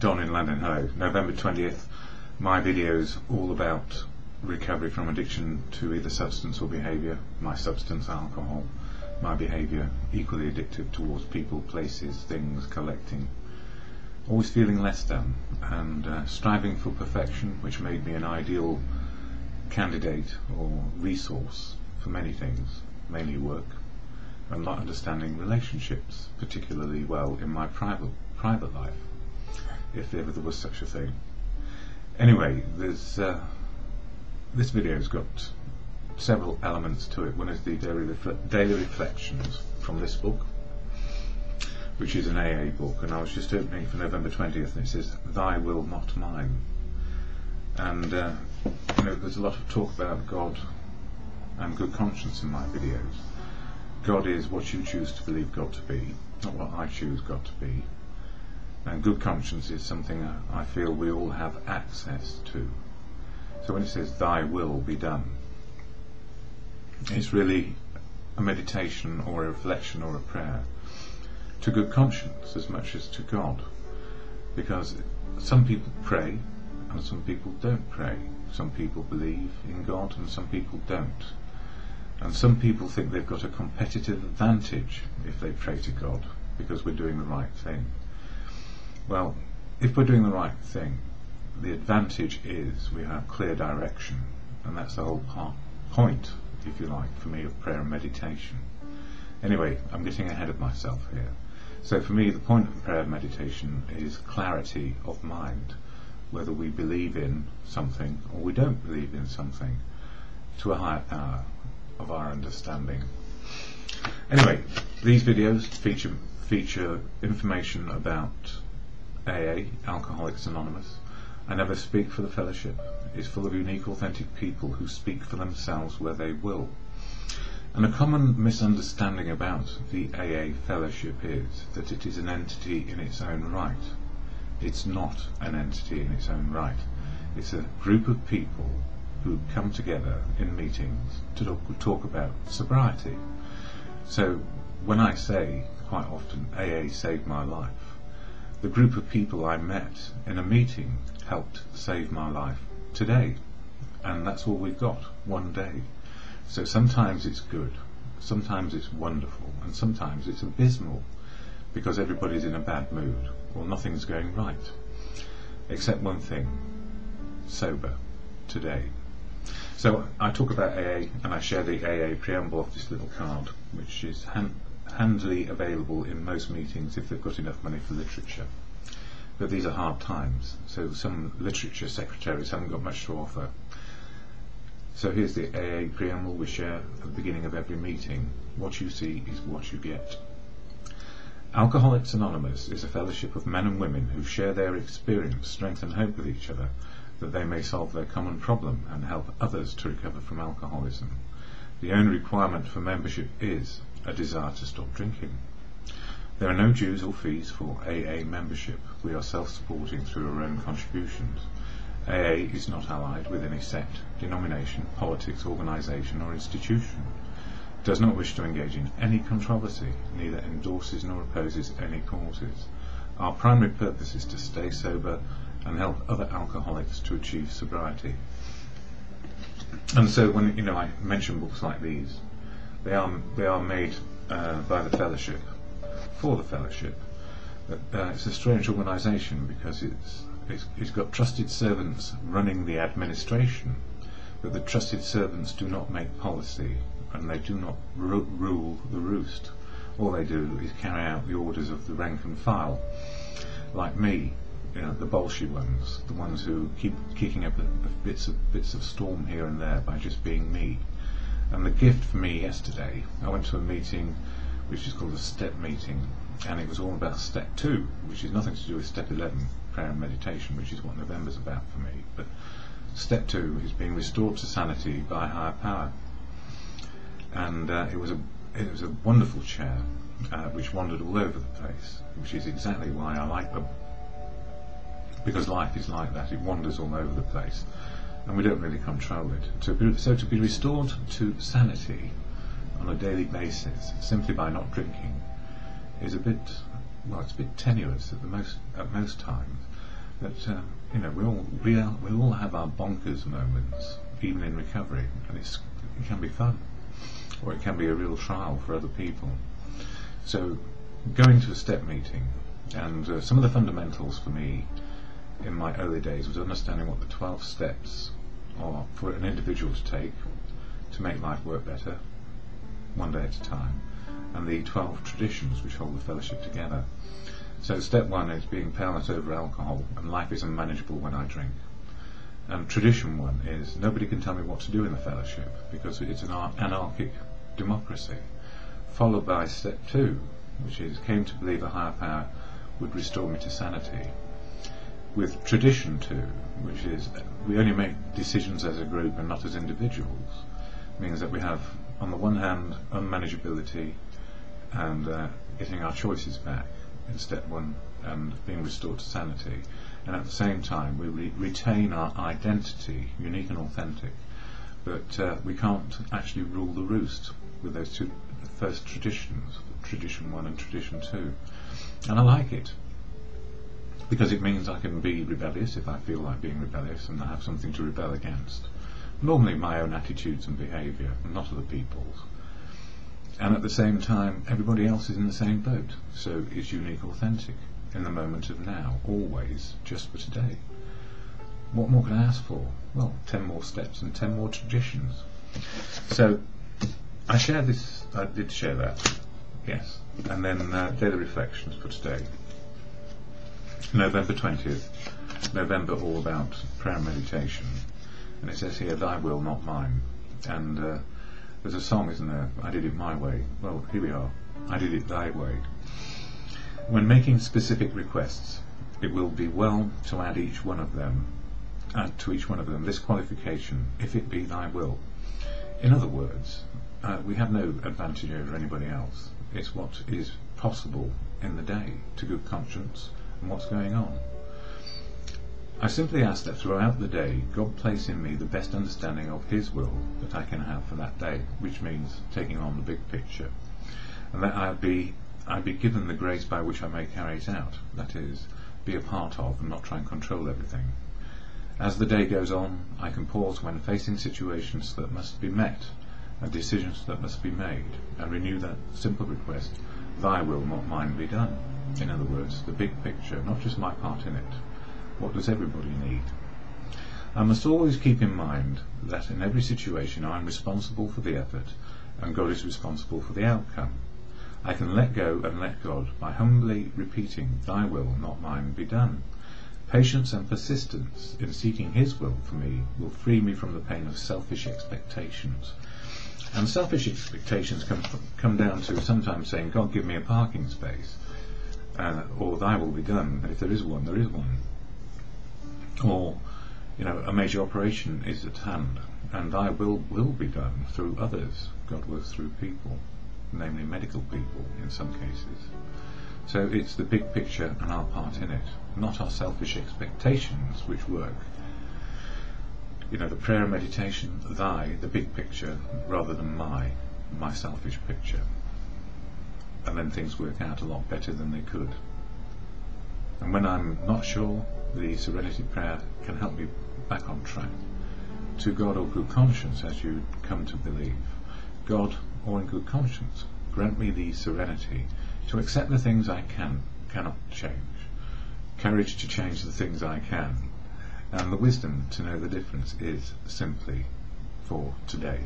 DonInLondon, hello. November 20th, my video is all about recovery from addiction to either substance or behaviour. My substance, alcohol, my behaviour, equally addictive towards people, places, things, collecting. Always feeling less than, and striving for perfection, which made me an ideal candidate or resource for many things, mainly work, and not understanding relationships particularly well in my private life, if ever there was such a thing. Anyway, there's this video's got several elements to it. One is the daily reflections from this book, which is an AA book, and I was just opening for November 20th, and it says, "Thy will, not mine." And you know, there's a lot of talk about God and good conscience in my videos. God is what you choose to believe God to be, not what I choose God to be. And good conscience is something I feel we all have access to. So when it says, "Thy will be done," it's really a meditation or a reflection or a prayer to good conscience as much as to God. Because some people pray and some people don't pray. Some people believe in God and some people don't. And some people think they've got a competitive advantage if they pray to God because we're doing the right thing. Well, if we're doing the right thing, the advantage is we have clear direction, and that's the whole point, if you like, for me of prayer and meditation. Anyway, I'm getting ahead of myself here. So for me, the point of prayer and meditation is clarity of mind, whether we believe in something or we don't believe in something, to a higher power of our understanding. Anyway, these videos feature information about AA, Alcoholics Anonymous. I never speak for the fellowship. It's full of unique, authentic people who speak for themselves where they will. And a common misunderstanding about the AA fellowship is that it is an entity in its own right. It's not an entity in its own right. It's a group of people who come together in meetings to talk about sobriety. So when I say quite often AA saved my life, the group of people I met in a meeting helped save my life today, and that's all we've got, one day. So sometimes it's good, sometimes it's wonderful, and sometimes it's abysmal because everybody's in a bad mood or nothing's going right, except one thing: sober today. So I talk about AA and I share the AA preamble off this little card, which is handily available in most meetings if they've got enough money for literature. But these are hard times, so some literature secretaries haven't got much to offer. So here's the AA preamble we share at the beginning of every meeting. What you see is what you get. Alcoholics Anonymous is a fellowship of men and women who share their experience, strength and hope with each other, that they may solve their common problem and help others to recover from alcoholism. The only requirement for membership is a desire to stop drinking. There are no dues or fees for AA membership. We are self-supporting through our own contributions. AA is not allied with any sect, denomination, politics, organisation or institution. It does not wish to engage in any controversy, neither endorses nor opposes any causes. Our primary purpose is to stay sober and help other alcoholics to achieve sobriety. And so when I mention books like these, they are made by the fellowship, for the fellowship. It's a strange organisation because it's got trusted servants running the administration, but the trusted servants do not make policy and they do not rule the roost. All they do is carry out the orders of the rank and file, like me. The bolshy ones, the ones who keep kicking up bits of storm here and there by just being me. And the gift for me yesterday, I went to a meeting which is called a step meeting, and it was all about step 2, which is nothing to do with step 11, prayer and meditation, which is what November's about for me. But step 2 is being restored to sanity by higher power. And it was a wonderful chair which wandered all over the place, which is exactly why I like them. Because life is like that, it wanders all over the place and we don't really control it. So to be restored to sanity on a daily basis simply by not drinking is a bit tenuous at most times, that we all have our bonkers moments, even in recovery, and it can be fun, or it can be a real trial for other people. So going to a step meeting, and some of the fundamentals for me in my early days was understanding what the 12 steps are for an individual to take to make life work better, one day at a time, and the 12 traditions which hold the fellowship together. So step 1 is being powerless over alcohol, and life is unmanageable when I drink. And tradition 1 is nobody can tell me what to do in the fellowship, because it's an anarchic democracy. Followed by step 2, which is came to believe a higher power would restore me to sanity. With tradition 2, which is we only make decisions as a group and not as individuals, means that we have, on the one hand, unmanageability and getting our choices back in step 1 and being restored to sanity, and at the same time we retain our identity, unique and authentic, but we can't actually rule the roost with those two first traditions, tradition 1 and tradition 2. And I like it, because it means I can be rebellious if I feel like being rebellious, and I have something to rebel against. Normally my own attitudes and behaviour, not other people's. And at the same time, everybody else is in the same boat, so it's unique, authentic, in the moment of now, always, just for today. What more can I ask for? Well, 10 more steps and 10 more traditions. So I did share that, yes. And then daily reflections for today. November 20th, November all about prayer and meditation. And it says here, thy will, not mine. And there's a song, isn't there? I did it my way. Well, here we are. I did it thy way. When making specific requests, it will be well to add to each one of them this qualification, if it be thy will. In other words, we have no advantage over anybody else. It's what is possible in the day, to good conscience, and what's going on. I simply ask that throughout the day God place in me the best understanding of His will that I can have for that day, which means taking on the big picture, and that I'd be given the grace by which I may carry it out, that is, be a part of and not try and control everything. As the day goes on, I can pause when facing situations that must be met and decisions that must be made, and renew that simple request, thy will, not mine, be done. In other words, the big picture, not just my part in it. What does everybody need? I must always keep in mind that in every situation I am responsible for the effort, and God is responsible for the outcome. I can let go and let God by humbly repeating, thy will, not mine, be done. Patience and persistence in seeking His will for me will free me from the pain of selfish expectations. And selfish expectations come down to sometimes saying, God, give me a parking space, or thy will be done, and if there is one, there is one. Or, a major operation is at hand, and thy will be done through others. God works through people, namely medical people in some cases. So it's the big picture and our part in it, not our selfish expectations which work. The prayer and meditation, thy, the big picture, rather than my selfish picture. And then things work out a lot better than they could. And when I'm not sure, the Serenity Prayer can help me back on track. To God or good conscience, as you come to believe. God, or in good conscience, grant me the serenity to accept the things I cannot change, courage to change the things I can, and the wisdom to know the difference is simply for today.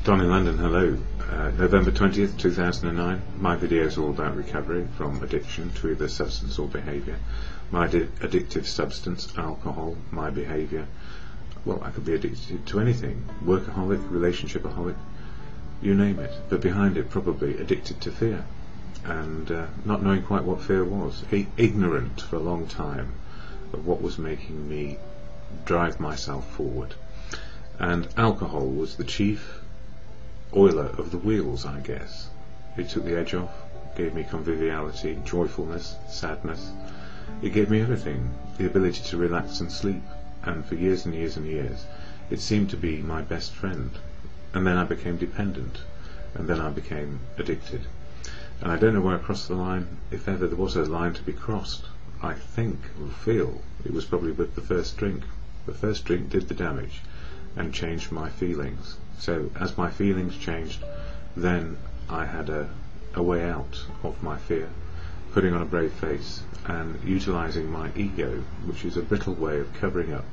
DonInLondon, hello. November 20th, 2009. My video is all about recovery from addiction to either substance or behaviour. My addictive substance, alcohol, my behaviour. Well, I could be addicted to anything. Workaholic, relationshipaholic, you name it. But behind it, probably addicted to fear. And not knowing quite what fear was. Ignorant for a long time of what was making me drive myself forward. and alcohol was the chief oiler of the wheels, I guess. It took the edge off, gave me conviviality, joyfulness, sadness. It gave me everything, the ability to relax and sleep, and for years and years and years it seemed to be my best friend. And then I became dependent, and then I became addicted. And I don't know where I crossed the line, if ever there was a line to be crossed. I think, or feel, it was probably with the first drink. The first drink did the damage and changed my feelings. So as my feelings changed, then I had a way out of my fear, putting on a brave face and utilising my ego, which is a brittle way of covering up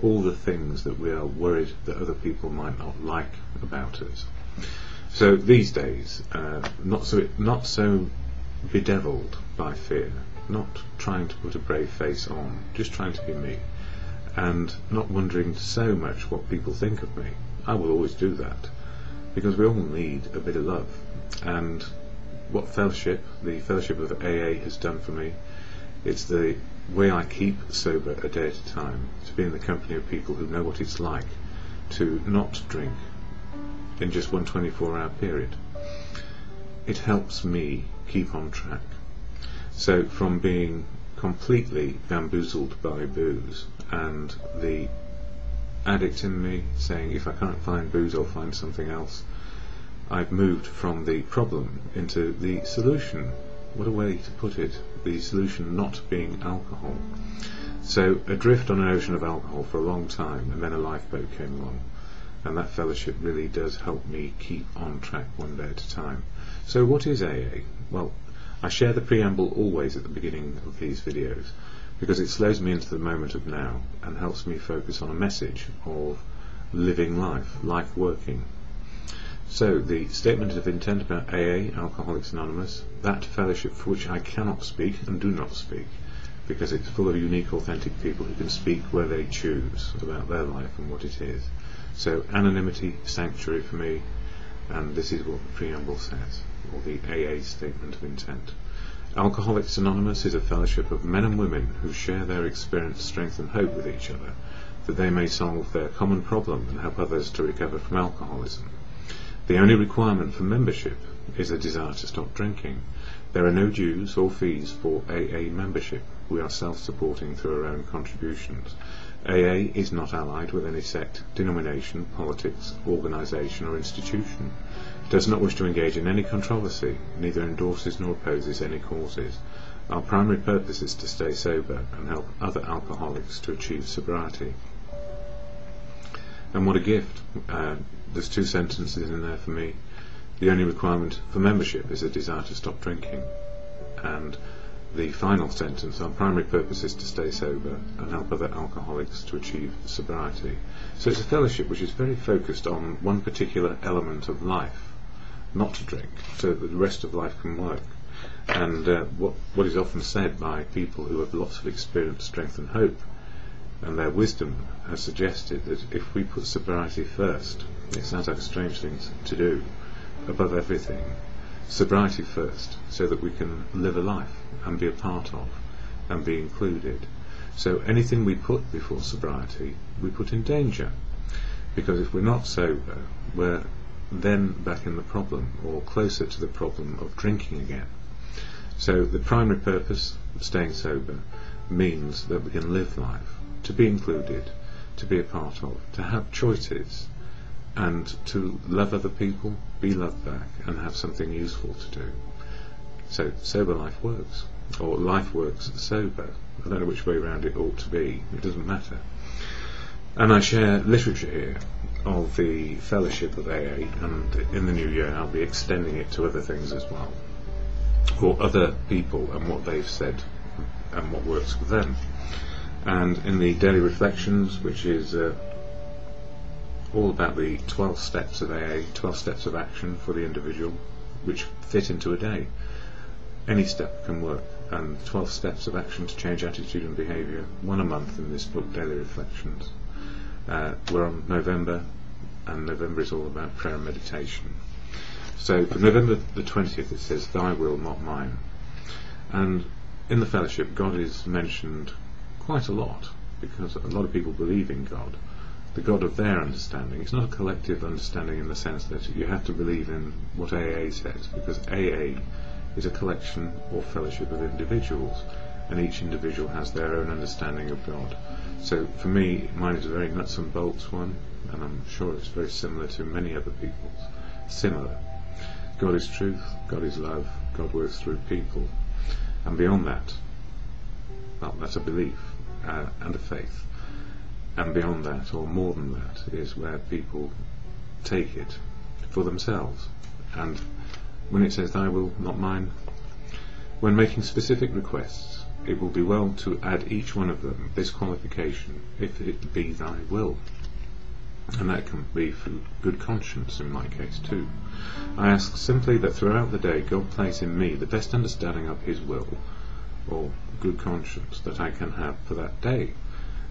all the things that we are worried that other people might not like about us. So these days, not so bedevilled by fear, not trying to put a brave face on, just trying to be me, and not wondering so much what people think of me. I will always do that, because we all need a bit of love. And what the fellowship of AA has done for me, it's the way I keep sober a day at a time, to be in the company of people who know what it's like to not drink in just one 24-hour period. It helps me keep on track. So from being completely bamboozled by booze and the addict in me saying, if I can't find booze, I'll find something else, I've moved from the problem into the solution. What a way to put it, the solution not being alcohol. So adrift on an ocean of alcohol for a long time, and then a lifeboat came along, and that fellowship really does help me keep on track one day at a time. So what is AA? Well, I share the preamble always at the beginning of these videos, because it slows me into the moment of now and helps me focus on a message of living life working. So the statement of intent about AA, Alcoholics Anonymous, that fellowship for which I cannot speak and do not speak, because it's full of unique, authentic people who can speak where they choose about their life and what it is. So anonymity, sanctuary for me, and this is what the preamble says, or the AA statement of intent. Alcoholics Anonymous is a fellowship of men and women who share their experience, strength and hope with each other, that they may solve their common problem and help others to recover from alcoholism. The only requirement for membership is a desire to stop drinking. There are no dues or fees for AA membership. We are self-supporting through our own contributions. AA is not allied with any sect, denomination, politics, organisation or institution. It does not wish to engage in any controversy, neither endorses nor opposes any causes. Our primary purpose is to stay sober and help other alcoholics to achieve sobriety. And what a gift. There's two sentences in there for me. The only requirement for membership is a desire to stop drinking. And the final sentence, our primary purpose is to stay sober and help other alcoholics to achieve sobriety. So it's a fellowship which is very focused on one particular element of life, not to drink, so that the rest of life can work. And what is often said by people who have lots of experience, strength and hope, and their wisdom has suggested that if we put sobriety first, it sounds like a strange thing to do, above everything, sobriety first, so that we can live a life and be a part of and be included. So anything we put before sobriety, we put in danger, because if we're not sober, we're then back in the problem, or closer to the problem of drinking again. So the primary purpose of staying sober means that we can live life, to be included, to be a part of, to have choices, and to love other people, be loved back, and have something useful to do. So sober life works, or life works sober. I don't know which way around it ought to be, it doesn't matter. And I share literature here of the fellowship of AA, and in the new year I'll be extending it to other things as well, or other people and what they've said and what works with them. And in the daily reflections, which is all about the 12 steps of AA, 12 steps of action for the individual, which fit into a day. Any step can work, and 12 steps of action to change attitude and behaviour, one a month in this book, Daily Reflections. We're on November, and November is all about prayer and meditation. So for November the 20th it says, "Thy will, not mine." And in the fellowship God is mentioned quite a lot, because a lot of people believe in God, the God of their understanding. It's not a collective understanding in the sense that you have to believe in what AA says, because AA is a collection or fellowship of individuals, and each individual has their own understanding of God. So for me, mine is a very nuts and bolts one, and I'm sure it's very similar to many other people's. Similar. God is truth, God is love, God works through people, and beyond that, well, that's a belief and a faith. And beyond that, or more than that, is where people take it for themselves. And when it says thy will, not mine, when making specific requests, it will be well to add each one of them this qualification, if it be thy will. And that can be for good conscience in my case too. I ask simply that throughout the day God place in me the best understanding of his will, or good conscience, that I can have for that day,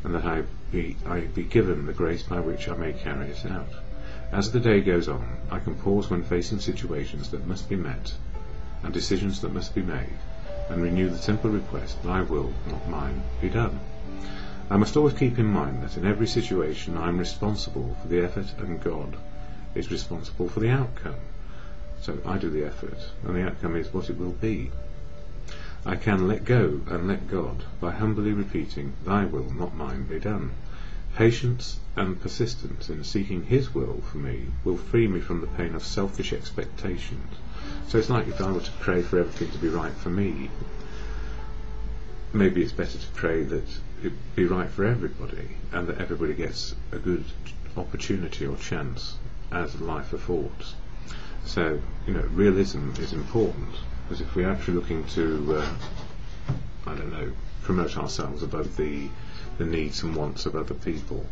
and that I be given the grace by which I may carry it out. As the day goes on, I can pause when facing situations that must be met, and decisions that must be made, and renew the simple request, thy will, not mine, be done. I must always keep in mind that in every situation I am responsible for the effort, and God is responsible for the outcome. So I do the effort, and the outcome is what it will be. I can let go and let God by humbly repeating, thy will, not mine, be done. Patience and persistence in seeking his will for me will free me from the pain of selfish expectations. So it's like if I were to pray for everything to be right for me, maybe it's better to pray that it be right for everybody, and that everybody gets a good opportunity or chance as life affords. So, realism is important, because if we're actually looking to, promote ourselves above the needs and wants of other people,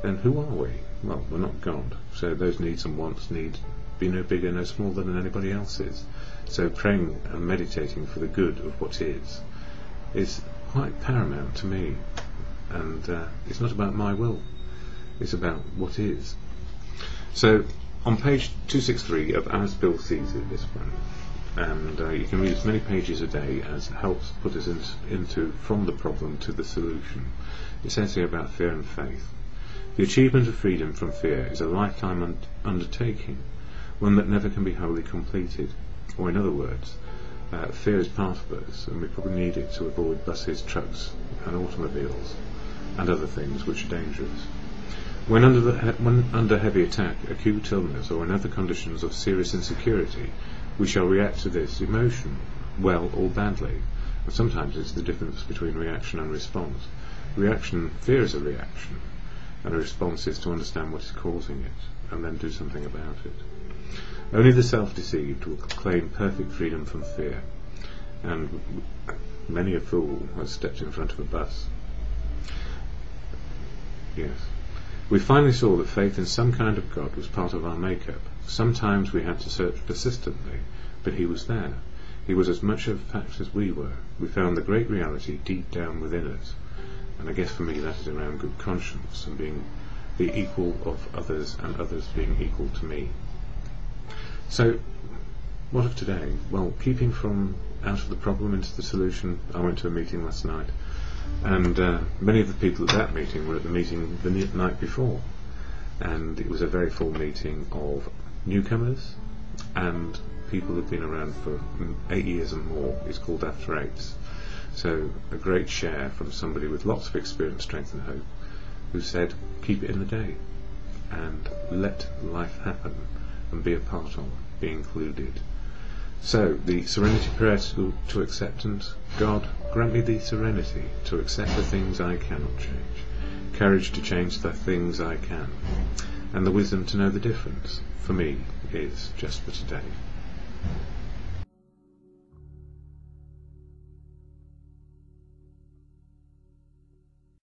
then who are we? Well, we're not God, so those needs and wants need be no bigger, no smaller than anybody else's. So praying and meditating for the good of what is quite paramount to me, and it's not about my will, it's about what is. So on page 263 of As Bill Sees It, this one, and you can read as many pages a day as helps put us into from the problem to the solution. It says here about fear and faith. The achievement of freedom from fear is a lifetime undertaking, one that never can be wholly completed. Or in other words, fear is part of us, and we probably need it to avoid buses, trucks and automobiles and other things which are dangerous. When under heavy attack, acute illness, or in other conditions of serious insecurity, we shall react to this emotion, well or badly. And sometimes it's the difference between reaction and response. Fear is a reaction, and a response is to understand what is causing it, and then do something about it. Only the self-deceived will claim perfect freedom from fear, and many a fool has stepped in front of a bus. Yes. We finally saw that faith in some kind of God was part of our make-up. Sometimes we had to search persistently, but he was there. He was as much a fact as we were. We found the great reality deep down within us, and I guess for me that is around good conscience and being the equal of others, and others being equal to me. So, what of today? Well, keeping from out of the problem into the solution, I went to a meeting last night, and many of the people at that meeting were at the meeting the night before, and it was a very full meeting of newcomers and people who've been around for 8 years and more. It's called After Eights. So a great share from somebody with lots of experience, strength and hope, who said, keep it in the day and let life happen and be a part of, be included. So the serenity prayer to acceptance: God, grant me the serenity to accept the things I cannot change, courage to change the things I can, and the wisdom to know the difference, for me, is just for today.